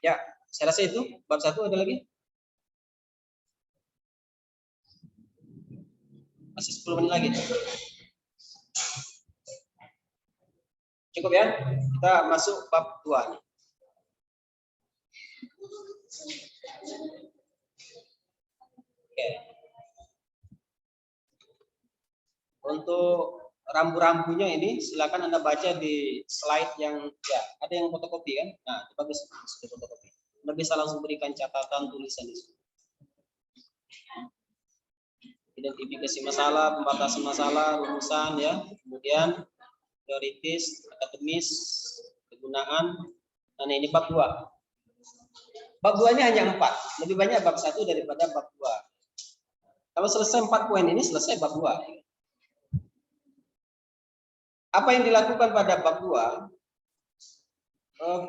Ya, saya rasa itu bab 1. Ada lagi? Masih 10 menit lagi. Cukup ya? Kita masuk bab 2 nih. Oke. Untuk rambu-rambunya ini silakan Anda baca di slide yang ya ada yang fotokopi kan? Nah, itu bagus sudah fotokopi. Anda bisa langsung berikan catatan tulisan di sini. Identifikasi masalah, pembatasan masalah, rumusan ya, kemudian teoritis, akademis, kegunaan. Nah, ini bab 2. Bab 2-nya hanya 4, lebih banyak bab 1 daripada bab 2. Kalau selesai 4 poin ini selesai bab 2. Apa yang dilakukan pada bab 2?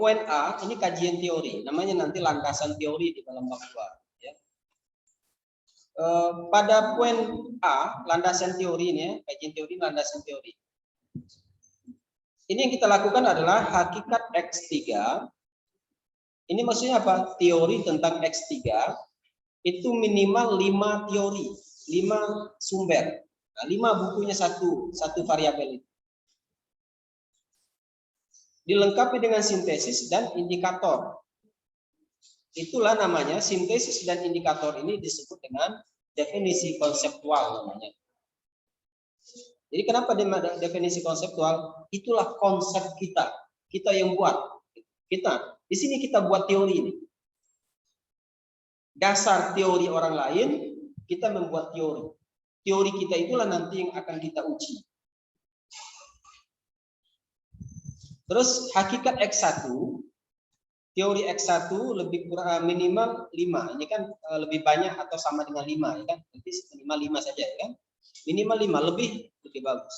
Poin A ini kajian teori, namanya nanti landasan teori di dalam bab 2 ya. Pada poin A, landasan teori ini, kajian teori, landasan teori. Ini yang kita lakukan adalah hakikat X3. Ini maksudnya apa? Teori tentang X3 itu minimal 5 teori, 5 sumber. Nah, 5 bukunya satu variabel itu. Dilengkapi dengan sintesis dan indikator. Itulah namanya sintesis dan indikator ini disebut dengan definisi konseptual namanya. Jadi kenapa definisi konseptual? Itulah konsep kita. Kita yang buat. Kita di sini kita buat teori ini. Dasar teori orang lain, kita membuat teori. Teori kita itulah nanti yang akan kita uji. Terus hakikat X1, teori X1 lebih kurang minimal 5. Ini kan lebih banyak atau sama dengan 5 ya kan? Nanti minimal 5 saja ya kan? Minimal 5, lebih bagus.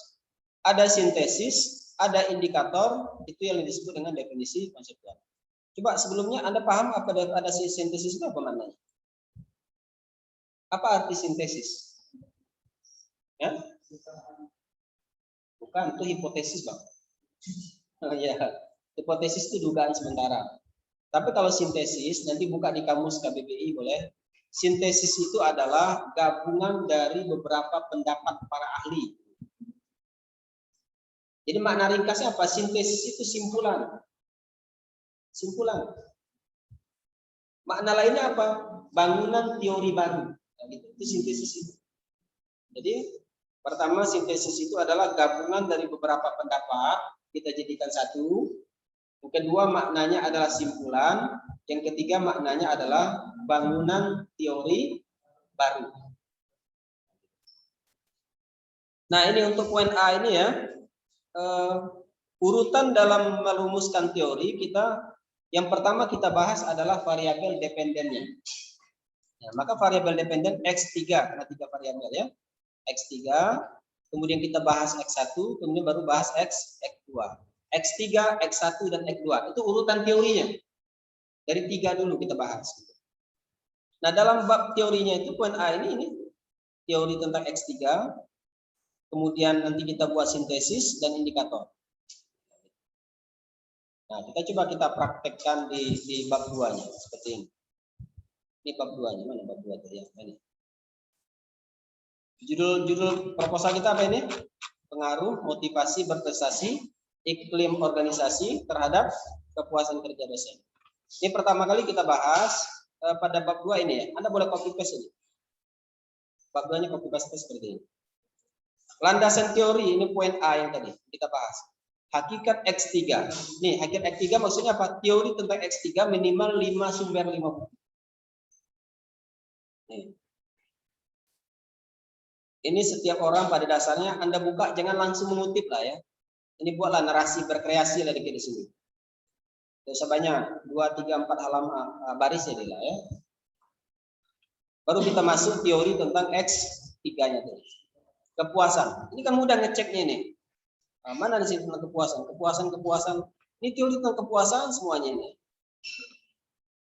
Ada sintesis, ada indikator, itu yang disebut dengan definisi konseptual. Coba sebelumnya Anda paham apa ada sintesis itu apa maknanya? Apa arti sintesis? Ya? Bukan, itu hipotesis, Bang. Oh, ya, hipotesis itu dugaan sementara. Tapi kalau sintesis, nanti buka di kamus KBBI boleh. Sintesis itu adalah gabungan dari beberapa pendapat para ahli. Jadi makna ringkasnya apa? Sintesis itu simpulan. Simpulan. Makna lainnya apa? Bangunan teori baru. Itu sintesis itu. Jadi pertama sintesis itu adalah gabungan dari beberapa pendapat kita jadikan satu. Yang kedua maknanya adalah simpulan. Yang ketiga maknanya adalah bangunan teori baru. Nah ini untuk poin A ini ya. Urutan dalam merumuskan teori kita, yang pertama kita bahas adalah variabel dependennya. Ya, maka variabel dependen X3, karena 3 variabel ya. X3, kemudian kita bahas X1, kemudian baru bahas X2. X3, X1, dan X2. Itu urutan teorinya. Dari 3 dulu kita bahas. Nah, dalam bab teorinya itu poin A ini teori tentang X3. Kemudian nanti kita buat sintesis dan indikator. Nah, kita praktekkan di bab 2-nya seperti ini. Ini bab 2-nya, mana bab 2 tadi ya? Ini. Judul proposal kita apa ini? Pengaruh motivasi berprestasi iklim organisasi terhadap kepuasan kerja dosen. Ini pertama kali kita bahas pada bab 2 ini ya. Anda boleh copy paste ini. Bab 2-nya copy paste seperti ini. Landasan teori ini poin A yang tadi kita bahas. Hakikat X3. Nih, hakikat X3 maksudnya apa? Teori tentang X3 minimal 5 sumber 5 buku. Nih. Ini setiap orang pada dasarnya Anda buka jangan langsung mengutip lah ya. Ini buatlah narasi berkreasi lah dikit di sini. Tidak usah banyak, 2, 3, 4 halaman baris ya lah ya. Baru kita masuk teori tentang X3-nya tadi. Kepuasan. Ini kan mudah ngeceknya ini. Nah, mana di sini tentang kepuasan? Kepuasan. Ini teori tentang kepuasan semuanya ini.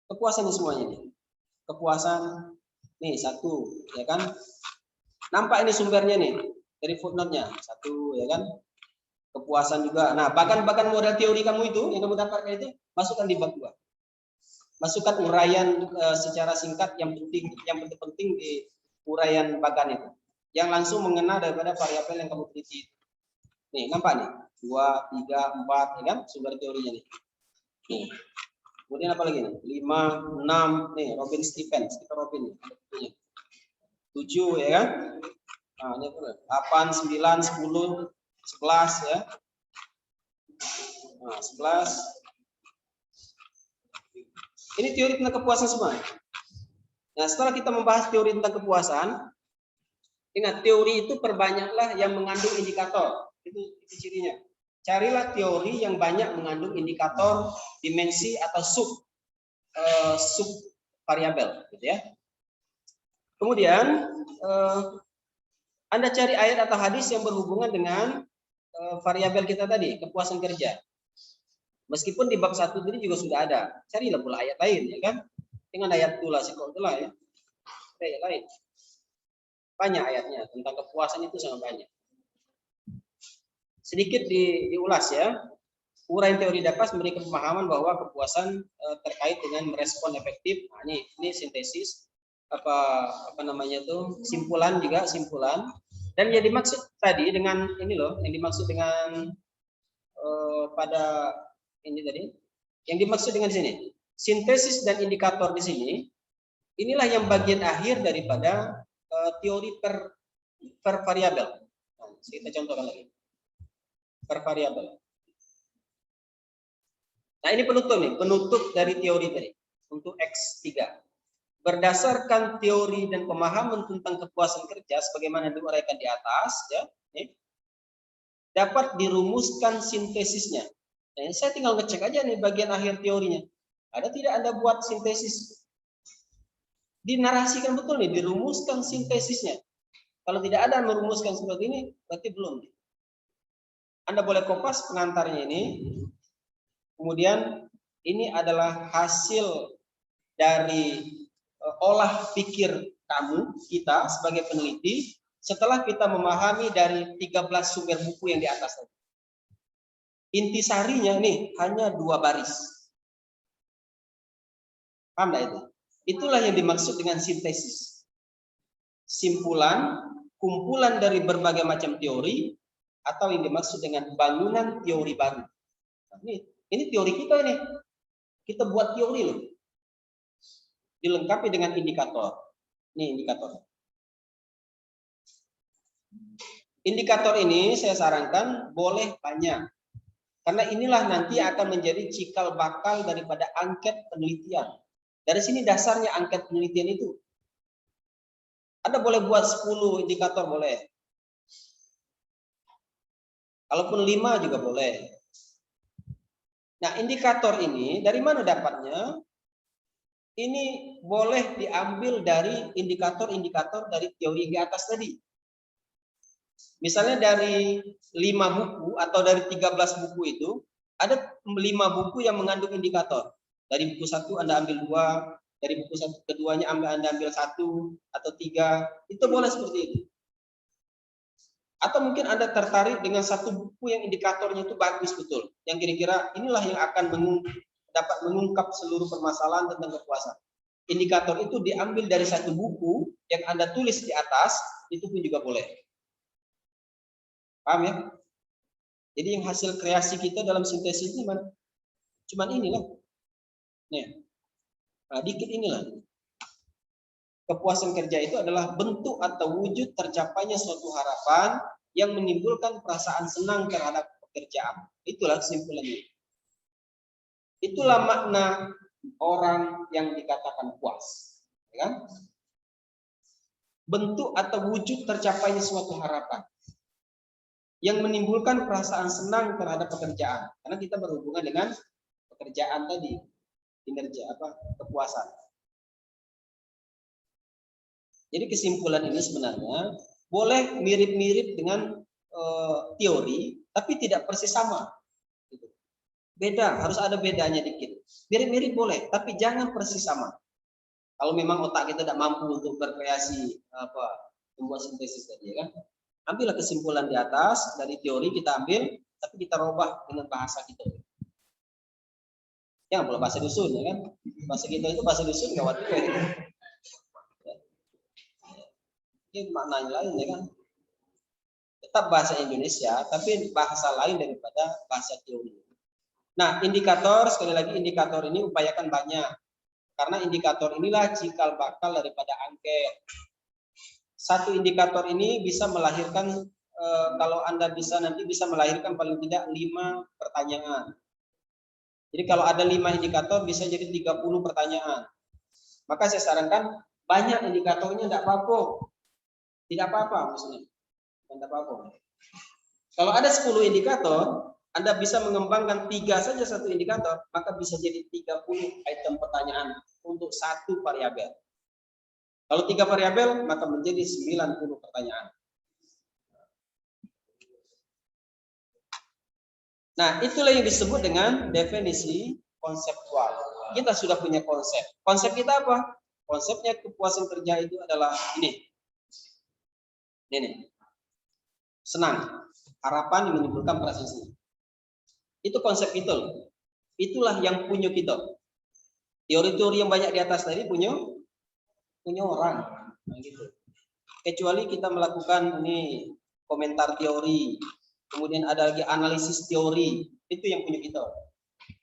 Kepuasan ini semuanya ini. Kepuasan nih 1 ya kan? Nampak ini sumbernya nih dari footnote-nya 1 ya kan? Kepuasan juga. Nah, bahkan model teori kamu itu yang kamu dapatkan itu masukkan di bab 2. Masukkan uraian secara singkat yang penting di uraian bagan itu. Yang langsung mengena daripada variabel yang kamu teliti. Nih, nampak nih? 2, 3, 4 ya kan? Sumber teorinya nih. Nih. Kemudian apa lagi nih? 5, 6 nih, Robin Stevens, kita Robin nih. 7 ya kan? Nah, ini 8, 9, 10, 11 ya. Nah, 11. Ini teori tentang kepuasan semua. Nah, setelah kita membahas teori tentang kepuasan, ingat teori itu perbanyaklah yang mengandung indikator. Itu cirinya. Carilah teori yang banyak mengandung indikator, dimensi atau sub variabel, gitu ya. Kemudian Anda cari ayat atau hadis yang berhubungan dengan variabel kita tadi, kepuasan kerja. Meskipun di bab 1 tadi juga sudah ada, carilah pula ayat lain, ya kan? Dengan ayat itulah, itulah ya. Ayat lain. Banyak ayatnya tentang kepuasan itu sangat banyak. Sedikit diulas ya. Uraian teori Dapas memberikan pemahaman bahwa kepuasan terkait dengan merespon efektif. Nah, ini sintesis apa namanya itu simpulan. Dan yang dimaksud tadi dengan ini loh, yang dimaksud dengan pada ini tadi, yang dimaksud dengan sini sintesis dan indikator di sini, inilah yang bagian akhir daripada teori per variabel. Nah, kita contohkan lagi. Per variabel. Nah, ini penutup nih, penutup dari teori tadi untuk X3. Berdasarkan teori dan pemahaman tentang kepuasan kerja sebagaimana diuraikan di atas, ya, dapat dirumuskan sintesisnya. Nah, saya tinggal ngecek aja nih bagian akhir teorinya. Ada tidak Anda buat sintesis? Dinarasikan betul nih, dirumuskan sintesisnya. Kalau tidak ada merumuskan seperti ini, berarti belum. Anda boleh kopas pengantarnya ini. Kemudian ini adalah hasil dari olah pikir kita sebagai peneliti setelah kita memahami dari 13 sumber buku yang di atas tadi. Intisarinya nih hanya 2 baris. Paham nggak itu? Itulah yang dimaksud dengan sintesis. Simpulan, kumpulan dari berbagai macam teori, atau yang dimaksud dengan bangunan teori baru. Nah, ini teori kita ini. Kita buat teori loh. Dilengkapi dengan indikator. Ini indikator. Indikator ini saya sarankan boleh banyak. Karena inilah nanti akan menjadi cikal bakal daripada angket penelitian. Dari sini dasarnya angket penelitian itu. Anda boleh buat 10 indikator boleh. Kalaupun 5 juga boleh. Nah, indikator ini dari mana dapatnya? Ini boleh diambil dari indikator-indikator dari teori yang di atas tadi. Misalnya dari 5 buku atau dari 13 buku itu, ada 5 buku yang mengandung indikator. Dari buku 1 Anda ambil 2, dari buku keduanya Anda ambil 1 atau 3, itu boleh seperti itu. Atau mungkin Anda tertarik dengan satu buku yang indikatornya itu bagus betul, yang kira-kira inilah yang akan dapat mengungkap seluruh permasalahan tentang kepuasan. Indikator itu diambil dari satu buku yang Anda tulis di atas, itu pun juga boleh. Paham ya? Jadi yang hasil kreasi kita dalam sintesis ini cuman inilah. Nih. Nah, dikit inilah. Kepuasan kerja itu adalah bentuk atau wujud tercapainya suatu harapan yang menimbulkan perasaan senang terhadap pekerjaan. Itulah kesimpulannya. Itulah makna orang yang dikatakan puas. Ya kan? Bentuk atau wujud tercapainya suatu harapan yang menimbulkan perasaan senang terhadap pekerjaan. Karena kita berhubungan dengan pekerjaan tadi, kinerja kepuasan. Jadi kesimpulan ini sebenarnya boleh mirip-mirip dengan teori, tapi tidak persis sama. Beda, harus ada bedanya dikit. Mirip-mirip boleh, tapi jangan persis sama. Kalau memang otak kita tidak mampu untuk berkreasi membuat sintesis tadi, ya kan? Ambillah kesimpulan di atas dari teori kita ambil, tapi kita robah dengan bahasa kita. Jangan pula bahasa dusun, ya kan? Bahasa kita itu bahasa dusun gawat juga. Gitu. Ini maknanya lain, ya kan? Tetap bahasa Indonesia, tapi bahasa lain daripada bahasa teori. Nah, indikator, sekali lagi indikator ini upayakan banyak. Karena indikator inilah cikal bakal daripada angket. Satu indikator ini bisa melahirkan, kalau Anda nanti bisa melahirkan paling tidak 5 pertanyaan. Jadi kalau ada 5 indikator bisa jadi 30 pertanyaan. Maka saya sarankan banyak indikatornya, tidak apa-apa. Tidak apa-apa maksudnya. Tidak apa-apa. Kalau ada 10 indikator, Anda bisa mengembangkan 3 saja satu indikator, maka bisa jadi 30 item pertanyaan untuk satu variabel. Kalau 3 variabel, maka menjadi 90 pertanyaan. Nah, itulah yang disebut dengan definisi konseptual. Kita sudah punya konsep. Konsep kita apa? Konsepnya kepuasan kerja itu adalah ini. Ini. Senang. Harapan yang menimbulkan perasaan senang. Itu konsep itu. Itulah yang punya kita. Teori-teori yang banyak di atas tadi punya orang. Nah, gitu. Kecuali kita melakukan ini komentar teori, kemudian ada lagi analisis teori, itu yang punya kita.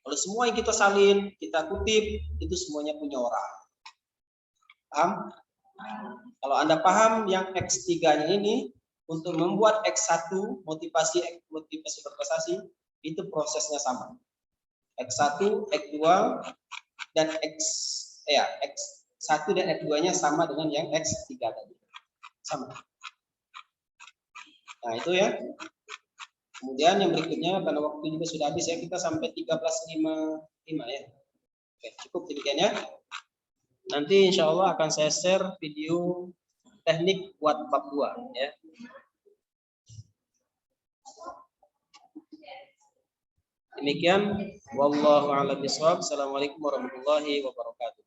Kalau semua yang kita salin, kita kutip, itu semuanya punya orang. Paham? Kalau Anda paham yang X3-nya ini untuk membuat X1 motivasi berprestasi itu prosesnya sama. X1, X2 dan X1 dan X2-nya sama dengan yang X3 tadi. Sama. Nah, itu ya. Kemudian yang berikutnya karena waktu juga sudah habis ya, kita sampai 13.55 ya. Oke, cukup demikian ya. Nanti insya Allah akan saya share video teknik buat bab 2 ya. Demikian wallahu a'lam bishawab. Assalamualaikum warahmatullahi wabarakatuh.